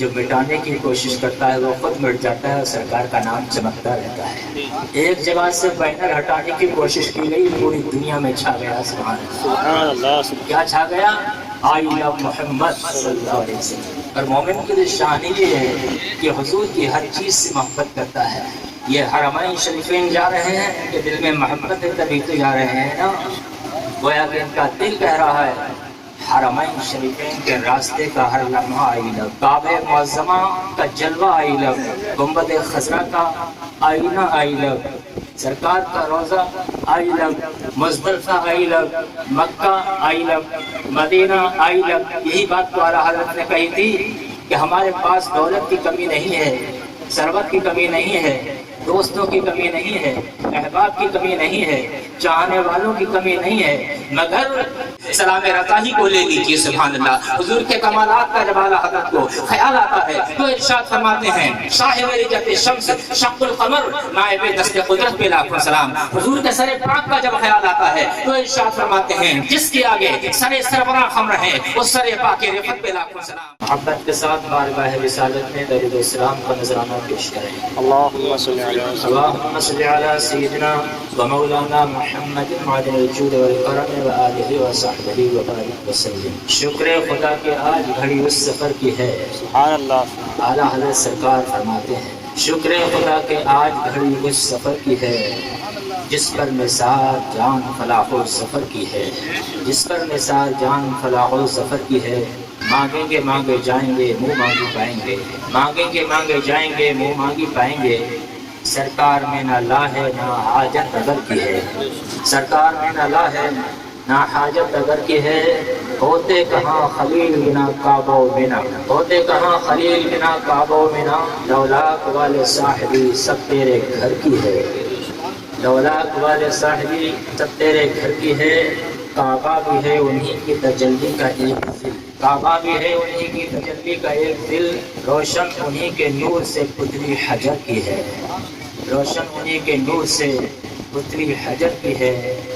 جو مٹانے کی کوشش کرتا ہے وہ خود مٹ جاتا ہے اور سرکار کا نام چمکتا رہتا ہے۔ ایک جگہ سے بینر ہٹانے کی کوشش کی گئی، پوری دنیا میں چھا گیا۔ سبحان اللہ۔ کیا چھا گیا؟ آئی لو محمد صلی اللہ علیہ وسلم۔ اور مومن کی شان یہ ہے کہ حضور کی ہر چیز سے محبت کرتا ہے۔ یہ حرمین شریفین جا رہے ہیں، ان کے دل میں محبت ہے تبھی تو جا رہے ہیں نا۔ گویا کہ ان کا دل کہہ رہا ہے حرمین شریفین کے راستے کا ہر لمحہ آئی لو، کعبہ معظمہ کا جلوہ آئی لو، گنبد خضرا کا آئینہ آئی لو، سرکار کا روزہ آئی لو، مزدلفہ آئی لو، مکہ آئی لو، مدینہ آئی لو۔ یہی بات تو اعلیٰ حضرت نے کہی تھی کہ ہمارے پاس دولت کی کمی نہیں ہے، ثروت کی کمی نہیں ہے، دوستوں کی کمی نہیں ہے، احباب کی کمی نہیں ہے، چاہنے والوں کی کمی نہیں ہے، مگر سلام رضاہی کو لے لیجیے۔ سبحان اللہ۔ حضور کے کمالات کا جب اعلیٰ حضرت کو خیال آتا ہے تو ارشاد فرماتے ہیں صاحب رجت الشمس شق القمر نائب دست قدرت پہ لاکھوں سلام۔ حضور کے سر پاک کا جب خیال آتا ہے تو ارشاد فرماتے ہیں جس کے آگے سر سربراہ خم رہے اس سر پاک رفت پہ لاکھوں سلام۔ محبت کے ساتھ بارگاہ رسالت میں درود و سلام کا نذرانہ پیش کریں۔ اللہم صلی علی سیدنا و مولانا محمد معدن الجود والکرم و آلہ و صحبہ وبارک وسلم۔ شکر خدا کہ آج گھڑی اس سفر کی ہے۔ سبحان اللہ۔ اعلیٰ حضرت سرکار فرماتے ہیں شکر خدا کہ آج گھڑی اس سفر کی ہے جس پر نثار جان فلاح و سفر کی ہے، جس پر نثار جان فلاح و سفر کی ہے۔ مانگیں گے مانگے جائیں گے منہ مانگی پائیں گے، مانگیں گے مانگے جائیں گے منہ مانگی پائیں گے۔ سرکار میں نہ لا ہے نہ حاجت اگر کی ہے، سرکار میں نہ لا ہے نہ حاجت اگر کی ہے۔ ہوتے کہاں خلیل بنا کعبہ و منا، ہوتے کہاں خلیل بنا کعبہ و منا، لولاک والے صاحبی سب تیرے گھر کی ہے، لولاک والے صاحبی سب تیرے گھر کی ہے۔ کعبہ بھی ہے انہی کی تجلی کا ایک دل، کعبہ بھی ہے انہی کی تجلی کا ایک دل، روشن انہی کے نور سے پتلی حجر کی ہے، روشن انہی کے نور سے پتلی حجر کی ہے۔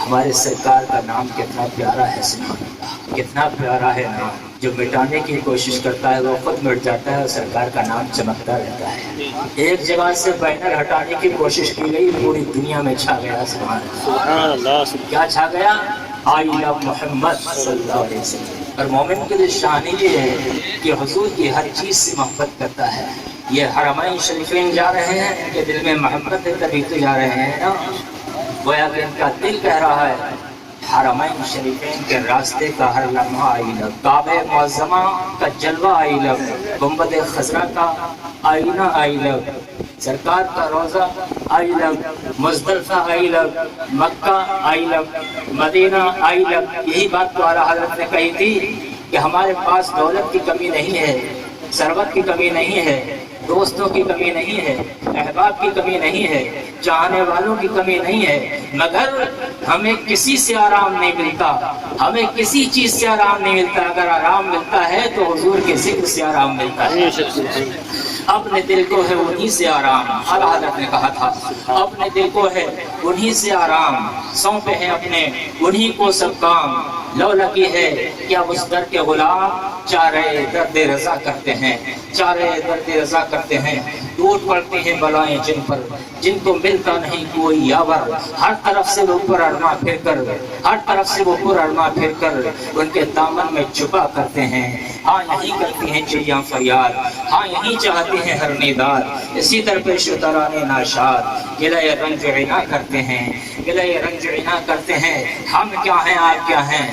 ہمارے سرکار کا نام کتنا پیارا ہے، سبحان اللہ، کتنا پیارا ہے نام۔ جو مٹانے کی کوشش کرتا ہے وہ خود مٹ جاتا ہے اور سرکار کا نام چمکتا رہتا ہے۔ ایک جگہ سے بینر ہٹانے کی کوشش کی گئی، پوری دنیا میں چھا گیا۔ سبحان اللہ۔ کیا چھا گیا؟ آئی لو محمد صلی اللہ علیہ وسلم۔ اور مومن کی شان یہ ہے کہ حضور کی ہر چیز سے محبت کرتا ہے۔ یہ حرمین شریفین جا رہے ہیں، ان کے دل میں محبت ہے تبھی تو جا رہے ہیں نا۔ گویا کہ ان کا دل کہہ رہا ہے حرمین شریفین کے راستے کا ہر لمحہ آئی لو، کعبہ معظمہ کا جلوہ آئی لو، گنبد خضرا کا آئینہ آئی لو، سرکار کا روزہ آئی لو، مزدلفہ آئی لو، مکہ آئی لو، مدینہ آئی لو۔ یہی بات تو اعلیٰ حضرت نے کہی تھی کہ ہمارے پاس دولت کی کمی نہیں ہے، ثروت کی کمی نہیں ہے، دوستوں کی کمی نہیں ہے، احباب کی کمی نہیں ہے، چاہنے والوں کی کمی نہیں ہے، مگر ہمیں کسی سے آرام نہیں ملتا، ہمیں کسی چیز سے آرام نہیں ملتا۔ اگر آرام ملتا ہے تو حضور کے ذکر سے آرام ملتا ہے۔ اپنے دل کو ہے انہی سے آرام، اعلیٰ حضرت نے کہا تھا اپنے دل کو ہے انہی سے آرام، سونپے ہیں اپنے انہی کو سب کام۔ لو لگی ہے کیا اس در کے غلام، چارے درد رضا کرتے ہیں، چارے درد رضا کرتے ہیں۔ ٹوٹ پڑتی ہیں بلائیں جن پر، جن کو ملتا نہیں کوئی یاور، ہر طرف سے وہ پر ارما پھر کر، ہر طرف سے وہ پر ارما پھر کر ان کے دامن میں چھپا کرتے ہیں۔ ہاں یہی کرتی ہیں چڑیاں فریاد، ہاں یہی چاہتی ہیں ہر نیداد، اسی درپیش ترانے ناشاد گلہ رنج عنا کرتے ہیں، گلہ رنج عنا کرتے ہیں۔ ہم کیا ہیں آپ کیا ہیں؟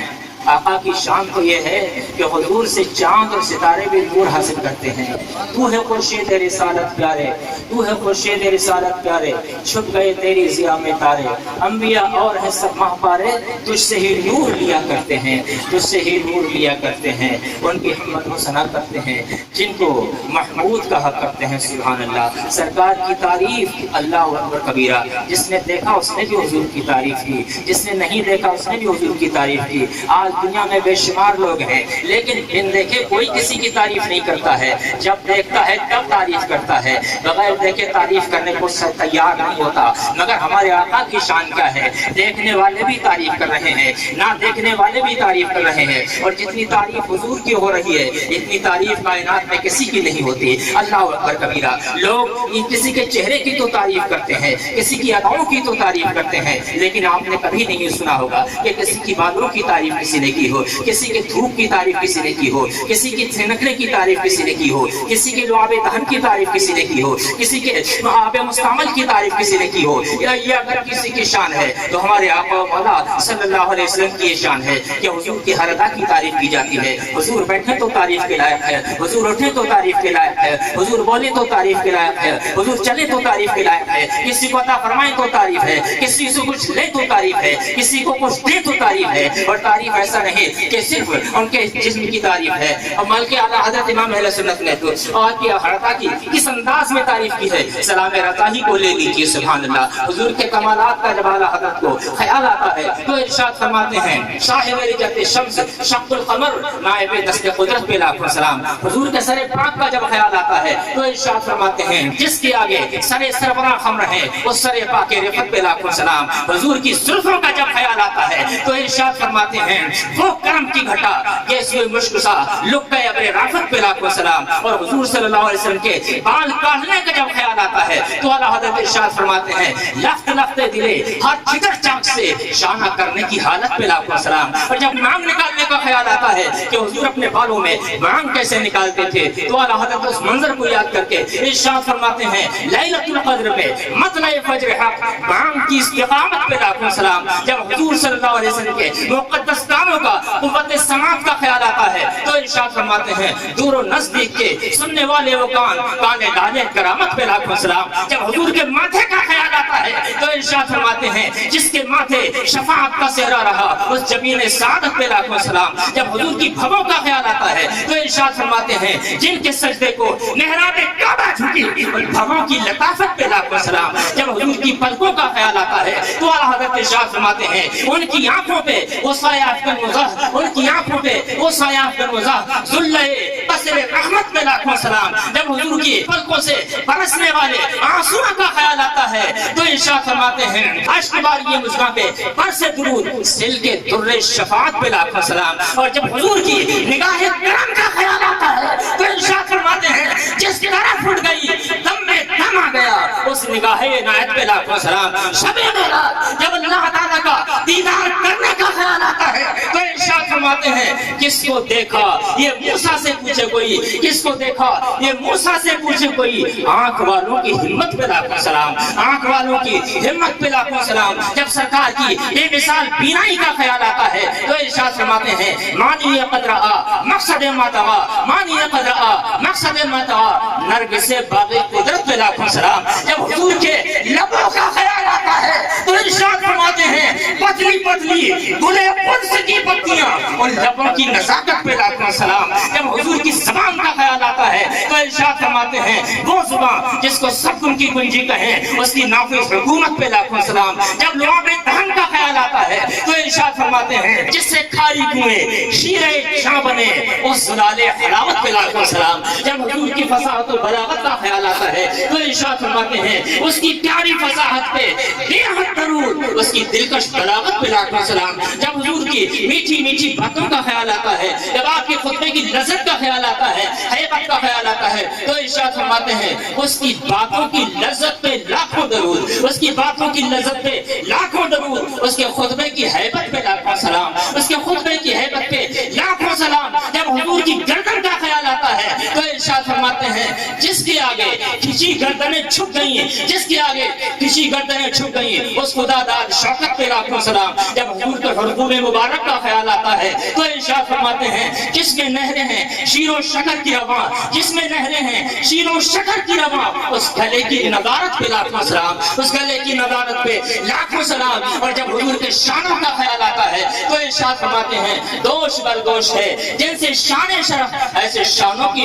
آقا کی شان تو یہ ہے کہ حضور سے چاند اور ستارے بھی نور حاصل کرتے ہیں۔ تو ہے خورشید رسالت پیارے، تو ہے خورشید رسالت پیارے، چھپ گئے تیری ضیاء میں تارے، انبیاء اور ہیں سب ماہ پارے، تجھ سے ہی نور لیا کرتے ہیں، تجھ سے ہی نور لیا کرتے ہیں۔ ان کی حمد و ثنا کرتے ہیں جن کو محمود کہا کرتے ہیں۔ سبحان اللہ۔ سرکار کی تعریف اللہ اکبر کبیرہ، جس نے دیکھا اس نے بھی حضور کی تعریف کی، جس نے نہیں دیکھا اس نے بھی حضور کی تعریف کی۔ آج آج دنیا میں بے شمار لوگ ہیں لیکن بن دیکھے کوئی کسی کی تعریف نہیں کرتا ہے، جب دیکھتا ہے تب تعریف کرتا ہے، بغیر دیکھے تعریف کرنے کو تیار نہیں ہوتا۔ مگر ہمارے آقا کی شان کیا ہے، دیکھنے والے بھی تعریف کر رہے ہیں، نہ دیکھنے والے بھی تعریف کر رہے ہیں، اور جتنی تعریف حضور کی ہو رہی ہے اتنی تعریف کائنات میں کسی کی نہیں ہوتی۔ اللہ اکبر کبیرہ۔ لوگ کسی کے چہرے کی تو تعریف کرتے ہیں، کسی کی اداؤں کی تو تعریف کرتے ہیں، لیکن آپ نے کبھی نہیں سنا ہوگا کہ کسی کی بالوں کی تعریف کسی نے کی ہو، کسی کے دھوپ کی تعریف کسی نے کی ہو، کسی کی نخرے کی تعریف کسی نے کی ہو، کسی کے لعاب دہن کی تعریف کسی نے کی ہو، کسی کے آب مستعمل کی تعریف کسی نے کی ہو۔ یہ اگر کسی کی شان ہے تو ہمارے آقا و مولا صلی اللہ علیہ وسلم کی یہ شان ہے کہ حضور کی ہر ادا کی تعریف کی جاتی ہے۔ حضور بیٹھے تو تعریف کے لائق ہے، حضور اٹھے تو تعریف کے لائق ہے، حضور بولے تو تعریف کے لائق ہے، حضور چلے تو تعریف کے لائق ہے، کسی کو عطا فرمائے تو تعریف ہے، کسی سے کچھ لے تو تعریف ہے، کسی کو کچھ دے تو تعریف ہے۔ اور تعریف ایسا نہیں کہ صرف ان کے جسم کی تعریف ہے، اور مالک اعلیٰ حضرت امام اہل سنت نے تو اور کی ہرتا کی کس انداز میں تعریف کی ہے۔ سلام رضا ہی کو لے لیجیے، سبحان اللہ۔ حضور کے کمالات کا جب اعلیٰ حضرت کو خیال آتا ہے تو ارشاد فرماتے ہیں، صاحب رجت شمس شق القمر نائب دست قدرت پہ لاکھوں سلام۔ حضور کے سر پاک کا جب خیال آتا ہے تو ارشاد فرماتے ہیں، جس کے آگے سر سربراہ خمر ہے اس سر پاک رفت پہ لاکھوں سلام۔ حضور کی زلفوں کا جب خیال آتا ہے تو ارشاد فرماتے ہیں، وہ کرم کی گھٹا کیسوئے مشک سا لک گئے ابر رافت پہ لاکھوں سلام۔ اور حضور صلی اللہ علیہ وسلم کے بال کاٹنے کا جب خیال آتا ہے تو اعلیٰ حضرت ارشاد فرماتے ہیں، لفت لفتے دلے ہر جگر چاک سے شانہ کرنے کی حالت پہ لاکھوں سلام۔ اور جب مانگ نکالنے کا خیال آتا ہے کہ حضور اپنے بالوں میں مانگ کیسے نکالتے تھے تو اعلیٰ حضرت اس منظر کو یاد کر کے ارشاد فرماتے ہیں، لیلۃ القدر میں مطلع فجر حق مانگ کی استقامت پہ لاکھوں سلام۔ جب حضور صلی اللہ علیہ وسلم کے مقدس کاموں کا قوت سماعت کا خیال آتا ہے تو ارشاد فرماتے ہیں، دور و نزدیک کے سننے والے وہ کانے ڈالے کرامت پہ لاکھوں سلام۔ جب حضور کے ماتھے کا خیال آتا ہے تو ارشاد فرماتے ہیں، جس کے ماتھے شفاعت کا صحرا رہا اس جبین سعادت پہ لاکھوں سلام۔ جب حضور کی بھووں کا خیال آتا ہے تو ارشاد فرماتے ہیں، جن کے سجدے کو محراب کعبہ جھکی ان بھووں کی لطافت پہ لاکھوں سلام۔ جب حضور کی پلکوں کا خیال آتا ہے تو اعلیٰ حضرت ارشاد فرماتے ہیں، ان کی آنکھوں پہ وہ سایہ افکن وضاح، ان کی آنکھوں پہ وہ سایہ افکن وضاح ذلہ قصر رحمت پہ لاکھوں سلام۔ جب حضور کی پلکوں سے برسنے والے آنسوں کا خیال آتا ہے تو ارشاد فرماتے ہیں، اشک باری مسکان پہ برس درود سل کے در شفاعت پہ لاکھوں سلام۔ اور جب حضور کی نگاہ کرم کا خیال آتا ہے تو ارشاد فرماتے ہیں، جس طرح پھٹ گئی دم میں دم آ گیا اس نگاہ عنایت پہ لاکھوں سلام۔ شب معراج جب اللہ تعالیٰ کا دیدار کرنے کا خیال آتا ہے تو ارشاد فرماتے ہیں، کس کو دیکھا یہ موسیٰ سے پوچھے کوئی، کس کو دیکھا یہ موسیٰ سے پوچھے کوئی، آنکھ والوں کی ہمت پہ لاکھوں سلام، آنکھ والوں کی ہمت پہ لاکھوں سلام۔ جب سرکار کی بے مثال بینائی کا خیال آتا ہے تو ارشاد فرماتے ہیں، مانی قدر آ مقصد ماتوا، مانی قدر آ مقصد ماتوا، نرگس سے باغ قدرت پہ لاکھوں سلام۔ جب حضور کے لبوں کا خیال آتا ہے تو ارشاد فرماتے ہیں، پتلی پتلی گلے قدس کی پتیاں ان لبوں کی نزاکت پہ لاکھوں سلام۔ جب حضور کی زبان کا خیال آتا ہے تو ارشاد فرماتے ہیں، وہ زبان جس کو سب ان کی کنجی کہیں اس کی نافذ حکومت پہ لاکھوں سلام۔ جب لعاب دہن کا خیال آتا ہے تو ارشاد فرماتے ہیں، جس سے کھاری کنویں شیرے شاہ بنے اس زلال حلاوت پہ لاکھوں سلام۔ جب حضور کی فصاحت و بلاغت کا خیال آتا ہے تو ارشاد فرماتے ہیں، اس کی پیاری فصاحت پہ بے حد درود اس کی دلکش بلاغت پہ لاکھوں سلام۔ جب حضور کی میٹھی میٹھی باتوں کا خیال آتا ہے، جب آپ کے خطبے کی لذت کا خیال آتا ہے، ہیبت کا خیال آتا ہے تو ارشاد فرماتے ہیں، اس کی باتوں کی لذت پہ لاکھوں درود، اس کی باتوں کی لذت پہ لاکھوں درود، اس کے خطبے کی ہیبت پہ لاکھوں سلام، اس کے خطبے کی ہیبت پہ لاکھوں سلام۔ جب حضور کی گردن کا خیال آتا ہے تو ارشاد فرماتے ہیں، جس کے آگے کسی گردنیں چھپ گئی، جس کے آگے کسی گردنیں چھپ گئی اس خدا داد شوکت پہ لاکھوں سلام۔ جب حضور کے حلقوم مبارک کا خیال آتا ہے تو ارشاد فرماتے ہیں، جس میں نہریں ہیں شیر و شکر کی رواں، جس میں نہریں ہیں شیر و شکر کی رواں، اس گلے کی نضارت پہ لاکھوں سلام، اس گلے کی نضارت پہ لاکھوں سلام۔ اور جب حضور کے شانوں کا خیال آتا ہے تو ارشاد فرماتے ہیں، دوش بر دوش ہے جن سے شان شرف ایسے شانوں کی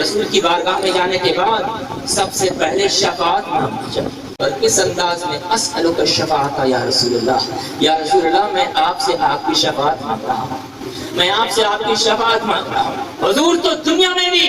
رسول کی بارگاہ میں جانے کے بعد سب سے پہلے شفاعت مانگنی چاہیے. اور کس انداز میں؟ اسألک الشفاعۃ یا رسول اللہ، یا رسول اللہ میں آپ سے آپ کی شفاعت مانگ رہا ہوں، میں آپ سے آپ کی شفاعت مانگ رہا ہوں. حضور تو دنیا میں بھی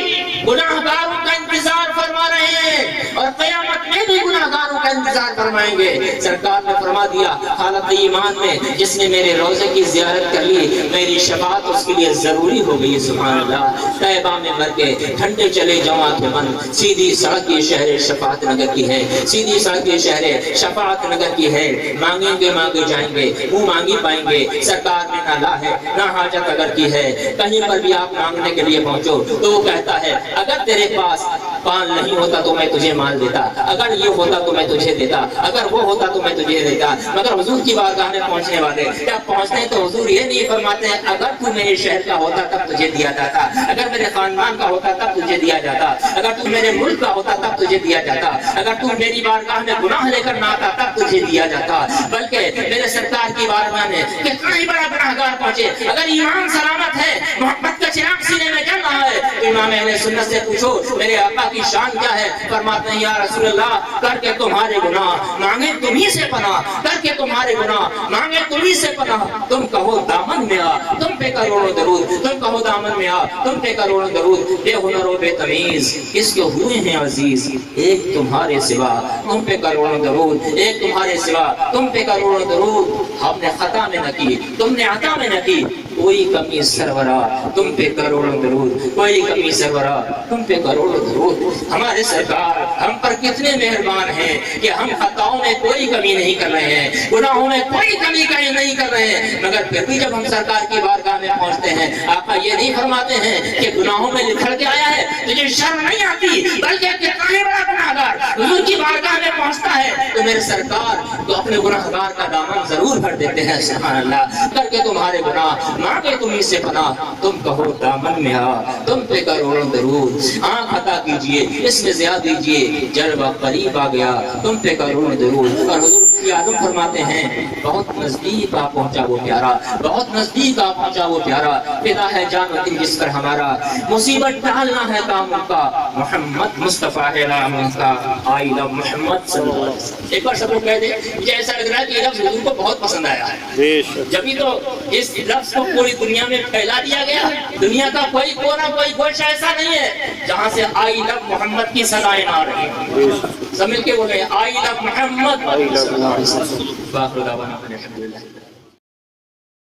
گناہ گاروں کا انتظار فرما رہے ہیں اور قیامت میں بھی گناہ گاروں کا انتظار فرمائیں گے. سرکار نے فرما دیا حالت ایمان میں جس نے میرے روزے کی زیارت کر لی میری شفاعت اس کے لیے ضروری ہو گئی. سبحان اللہ. طیبہ میں مر کے ٹھنڈے چلے جوان کے من، سیدھی سڑک یہ شہر شفاعت نگر کی ہے، سیدھی سڑک یہ شہر شفاعت نگر کی ہے. مانگیں گے مانگے جائیں گے، منہ مانگی پائیں گے. سرکار نے نہ لا ہے نہ حاجت اگر کی ہے. کہیں پر بھی آپ مانگنے کے لیے پہنچو تو وہ کہتا ہے اگر تیرے پاس پان نہیں ہوتا تو میں تجھے مال دیتا، اگر یہ ہوتا تو میں تجھے دیتا، اگر وہ ہوتا تو میں تجھے دیتا. مگر حضور کی بارگاہ میں پہنچنے والے جب پہنچتے ہیں تو حضور یہ نہیں فرماتے ہیں اگر تو میرے شہر کا ہوتا تب تجھے دیا جاتا، اگر میرے خاندان کا ہوتا تب تجھے دیا جاتا، اگر تو میرے ملک کا ہوتا تب تجھے دیا جاتا، اگر تو میری بارگاہ میں گناہ لے کر نہ آتا تب تجھے دیا جاتا. بلکہ میرے سرکار کی بارگاہ میں کتنا ہی بڑا گناہگار پہنچے اگر ایمان سلامت ہے، محبت کا چراغ سینے میں جل رہا ہے تو امام اہل سنت سے پوچھو میرے آقا کی شان کیا ہے؟ فرماتے ہیں یا رسول اللہ کر کے تمہارے گناہ مانگے تمہیں سے پناہ، کر کے تمہارے گناہ مانگے تمہیں سے پناہ. تم کہو دامن میں آ تم پہ کروڑوں درود، تم کہو دامن میں آ تم پہ کروڑوں درود. بے ہنر و بے تمیز کس کے ہوئے ہیں عزیز، ایک تمہارے سوا تم پہ کروڑوں درود، ایک تمہارے سوا تم پہ کروڑوں درود. ہم نے خطا میں نہ کی تم نے عطا میں نہ کی، کوئی کمی سرورا تم پہ کروڑوں درود، کوئی کمی سرورا تم پہ کروڑوں درود. ہمارے سرکار ہم پر کتنے مہربان ہیں کہ ہم خطاؤں میں کوئی کمی نہیں کر رہے ہیں، گناہوں میں کوئی کمی نہیں کر رہے ہیں. مگر پھر بھی جب ہم سرکار کی بارگاہ میں پہنچتے ہیں آقا یہ نہیں فرماتے ہیں کہ گناہوں میں لکھڑ کے آیا ہے تجھے شرم نہیں آتی، بلکہ کتنا ہی بڑا گناہگار حضور کی بارگاہ میں پہنچتا ہے تو میرے سرکار تو اپنے گناہگار کا دامن ضرور بھر دیتے ہیں. سبحان اللہ. کر کے تمہارے گناہ مانگے تمہیں سے پناہ، تم کہو دامن میں آ تم پہ کروڑوں درود. آنکھ عطا کیجئے اس میں زیادہ دیجئے جلوہ قریب آ گیا تم پہ کروڑوں درود. اور حضور کی عادت فرماتے ہیں بہت نزدیک آ پہنچا وہ پیارا، بہت نزدیک آ پہنچا وہ پیارا. فدا ہے جان و دل جس پر ہمارا، مصیبت ٹالنا ہے کام ان کا، محمد مصطفیٰ ہے نام ان کا. آئی لو محمد صلی اللہ علیہ وسلم. ایک بار سب لوگ کہہ دیں مجھے ایسا لگ رہا ہے کہ یہ لفظ حضور کو بہت پسند آیا ہے، جبھی تو اس لفظ کو پوری دنیا میں پھیلا دیا گیا. دنیا کا کوئی کونا کوئی گوشہ ایسا نہیں ہے جہاں سے آئی لو محمد کی صدائیں آ رہی ہیں. سب مل کے بولے آئی لو محمد. باخر دعوانا الحمدللہ.